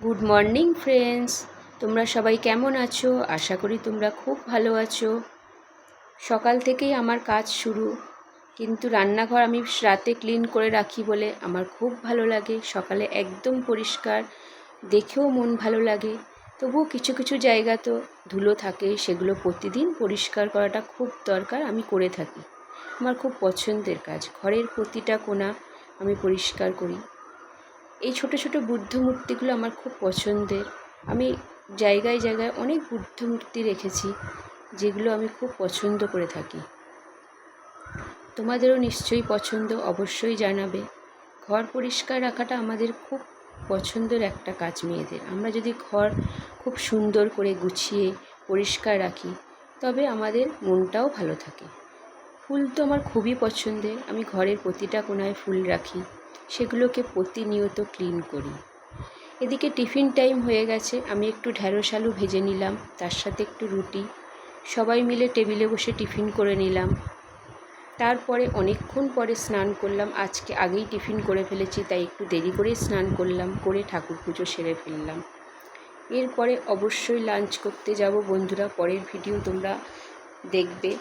Good morning friends, তোমরা সবাই কেমন আছো? আশা করি তোমরা খুব ভালো আছো। সকাল থেকেই আমার কাজ শুরু, কিন্তু রান্নাঘর আমি রাতে ক্লিন করে রাখি বলে আমার খুব ভালো লাগে। সকালে একদম পরিষ্কার, দেখেও মন ভালো লাগে। তবুও কিছু কিছু জায়গা তো ধুলো থাকে, সেগুলো প্রতিদিন পরিষ্কার করাটা খুব দরকার, আমি করে থাকি। আমার খুব পছন্দের কাজ, ঘরের প্রতিটা কোণা আমি পরিষ্কার করি। এই ছোট ছোট বুদ্ধ মূর্তিগুলো আমার খুব পছন্দের। আমি জায়গায় জায়গায় অনেক বুদ্ধ মূর্তি রেখেছি, যেগুলো আমি খুব পছন্দ করে থাকি। তোমাদেরও নিশ্চয়ই পছন্দ, অবশ্যই জানাবে। ঘর পরিষ্কার রাখাটা আমাদের খুব পছন্দের একটা কাজ মেয়েদের। আমরা যদি ঘর খুব সুন্দর করে গুছিয়ে পরিষ্কার রাখি, তবে আমাদের মনটাও ভালো থাকে। ফুল তো আমার খুবই পছন্দের, আমি ঘরের প্রতিটা কোণায় ফুল রাখি, সেগুলোকে প্রতিনিয়ত ক্লিন করি। এদিকে টিফিন টাইম হয়ে গেছে, আমি একটু ঢ্যাঁড়স আলু ভেজে নিলাম, তার সাথে একটু রুটি। সবাই মিলে টেবিলে বসে টিফিন করে নিলাম। তারপরে অনেকক্ষণ পরে স্নান করলাম। আজকে আগেই টিফিন করে ফেলেছি, তাই একটু দেরি করেই স্নান করলাম, করে ঠাকুর পুজো সেরে ফেললাম। এরপরে অবশ্যই লাঞ্চ করতে যাব বন্ধুরা, পরের ভিডিও তোমরা দেখবে।